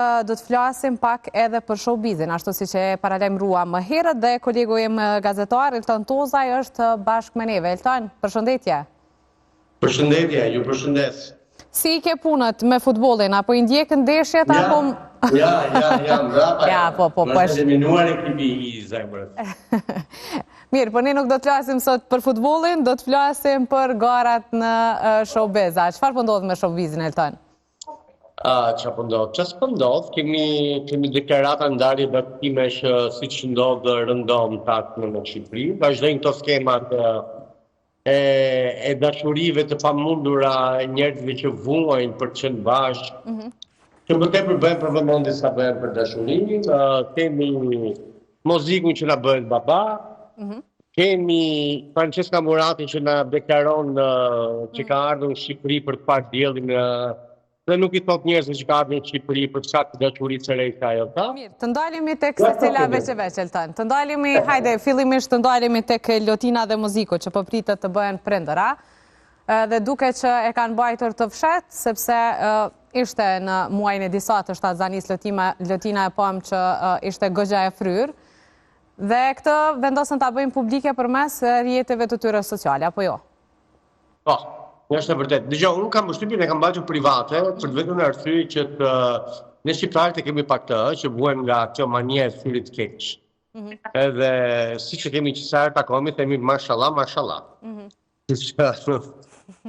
Do të flasim pak edhe për showbizin, ashtu si që e paralajmërua më herët dhe kolegu im gazetar, Elton Tozaj, është bashkë me neve. Elton, përshëndetje. Përshëndetje, ju përshëndes. Si I ke punët me futbolin, apo I ndjekën ndeshjet, apo... Ja, mbrapa. Ja, po. Më është diminuar ekipi I zemrës. Mirë, për ne nuk do të flasim sot për futbolin, do të flasim për garat në showbiz. Çfarë po ndodh me showbizin, Elton? Çfarë po ndodh? Çfarë po ndodh? Kemi deklarata ndarje batimesh siç ndodh rëndom takë në Shqipëri. Vazhdojnë këto skemat e dashurive të pamundura njerëzve që vuajnë për të qenë bashkë. Që më tepër bëjmë për vëmendje sa bëjmë për dashurinë, kemi muzikun që na bëhet baba, kemi Francesca Murati që na deklaron që ka ardhur në Shqipëri për të parë diellin dhe nuk I thot njerëzve që ka ardhur në Shqipëri për të shkak të dashurisë së rejtë ajo ta. Mirë, të ndalemi tek secila veç Elton. Të ndalemi, hajde, fillimisht të ndalemi tek lotina dhe muziku që po pritet të bëhen prindëra. Dhe duke që e kanë mbajtur të fshet, sepse ishte në muajin e disa të shtatzanis lotina e pam që ishte goxha e fryrë. Dhe këtë vendosën ta bëjmë publike përmes rrjeteve të tyre sociale, apo jo? Po, është e vërtet. Dëgjoj, unë kam përshtypjen e kam mbajtur private për të vetëm arsye që ne shqiptarët e kemi pak të që vuajmë nga kjo manie e fyrit keq. Edhe siç e kemi qësar takomi, themi mashallah.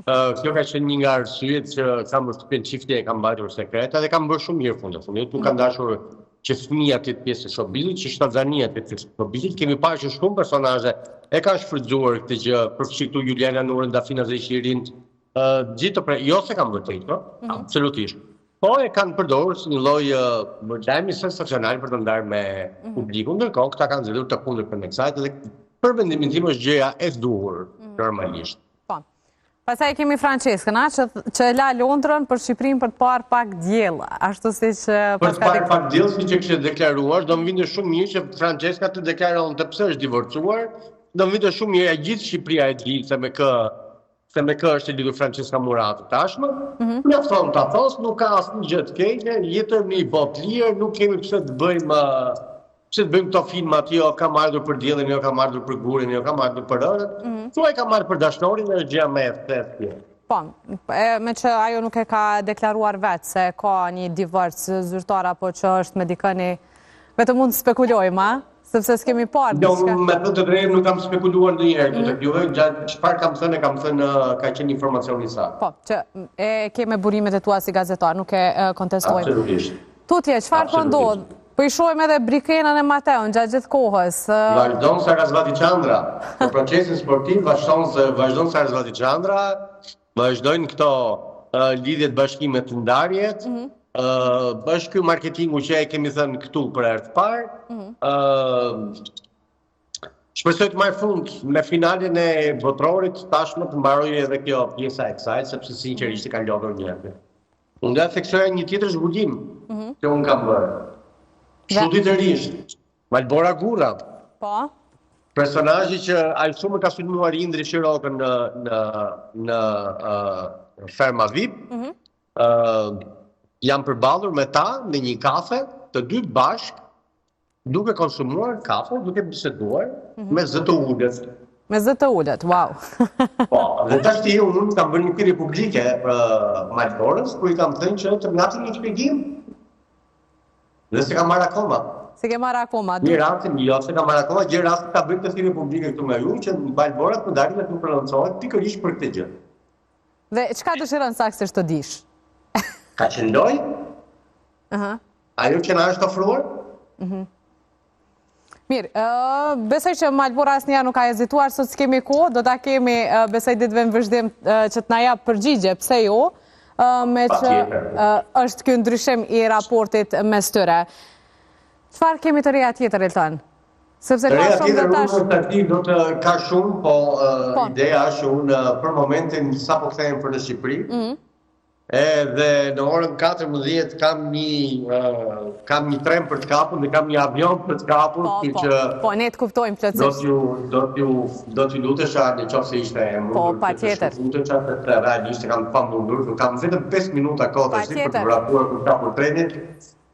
Kjo ka qenë një nga arsyet që kam përshtypjen çifti e kam mbajtur sekreta dhe kam bërë shumë mirë fundit. Nuk kam dashur që fëmijët të pjesë të showbizit, që shtatzania të pjesë të showbizit, kemi parë që shumë personazhe e kanë shfrytzuar këtë gjë, përfshi këtu Juliana Nurën, Dafina Zeqirin, gjithë të jo se kanë vërtetë, absolutisht. Po e kanë përdorur si një lloj lajmi sensacional për të ndarë me publikun, ndërkohë këta kanë zgjedhur të kundërtën me kësaj dhe për mendimin tim është gjëja e duhur normalisht. Pastaj kemi Franceskën, që e la Londrën për Shqipërinë për të parë pak diell, ashtu siç për të parë pak diell siç e kishte deklaruar, do më vinte shumë mirë që Franceska të deklaronte pse është divorcuar, do më vinte shumë mirë gjithë Shqipëria e di se me kë është e lidhur Francesca Murati tashmë. Mjafton ta thos, nuk ka asnjë gjë të keqe, jetojmë në një botë lirë, nuk kemi pse të bëjmë këto filma aty, jo kam ardhur për diellin, jo kam ardhur për gurin, jo kam ardhur për ërët. Thuaj kam ardhur për dashnorin dhe është gjëja më e thjeshtë. Po, me që ajo nuk e ka deklaruar vetë se ka një divorc zyrtar apo që është me dikëni, vetëm mund të spekulojmë, sepse s'kemi parë. Jo, me të drejtë nuk kam spekuluar ndonjëherë të juve, çfarë kam thënë ka qenë informacioni saktë. Po, që e ke me burimet e tua si gazetar, nuk e kontestojmë. Absolutisht. Tutje, çfarë po ndodh? Po I shohim edhe Brikenën e Mateun gjatë gjithë kohës. Vazhdon Sarasvati Çandra. Për procesin sportiv vazhdon Sarasvati Çandra, vazhdojnë këto lidhjet bashkime të ndarjet. Është ky marketingu që e kemi thënë këtu për herë të parë. Shpresoj të marr fund me finalen e botrorit, tashmë të mbarojë edhe kjo pjesa e kësaj, sepse sinqerisht ka lodhur njerëz. Unë do të theksoj një tjetër zhbulim që unë kam bërë. Shuditërisht, Malbora Gurra. Po. Personazhi që aq shumë ka sulmuar Indri Shirokën në ferma VIP. Jam përballur me ta në një kafe, të dy bashk, duke konsumuar kafe, duke biseduar me zë të ulët. Me zë të ulët, wow. Po, dhe tash unë kam bërë një thirrje publike Malborës, ku I kam thënë që të ngatin një shpjegim. Dhe se ka marrë akoma. Se ke marrë akoma? Një rastin, jo, se ka marrë akoma, gjë rastin ka bërë të thirrje publike këtu me ju, që Malbora të dalin dhe të prononcohet pikërisht për këtë gjë. Dhe çka dëshiron saktësisht të dish? Ka qëndoj? Ajo që na është ofruar? Mirë, besoj që Malbora asnjëherë nuk ka hezituar, sot s'kemi kohë, do ta kemi besoj ditëve në vazhdim që të na jap përgjigje, pse jo? Me që është ky ndryshim I raportit mes tyre. Çfarë kemi të reja tjetër, Elton? Sepse ka shumë dhe tash. Do të ka shumë, po ideja është unë për momentin sapo kthehem për në Shqipëri. Dhe në orën 14 kam një tren për të kapur dhe kam një avion për të kapur. Po, ne të kuptojmë plotësisht. Do t'ju lutesha në qoftë se ishte e mundur. Po, patjetër. Lutesha se realisht kam pa mundur, kam vetëm 5 minuta kohë tash për të vratuar për kapur trenit.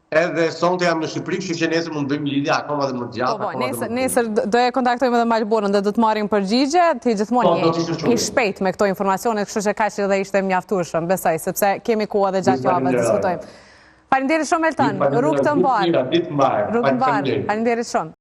Edhe sonte jam në Shqipëri, kështu që nesër mund të bëjmë lidhje akoma dhe më gjatë. Po, nesër do e kontaktojmë edhe Malborën dhe do të marrim përgjigje, ti gjithmonë i shpejt me këto informacione, kështu që kaq edhe ishte mjaftueshëm, besoj, sepse kemi kohë edhe gjatë javës të diskutojmë. Faleminderit shumë Eltan, rrugë të mbarë. Faleminderit shumë. Faleminderit shumë.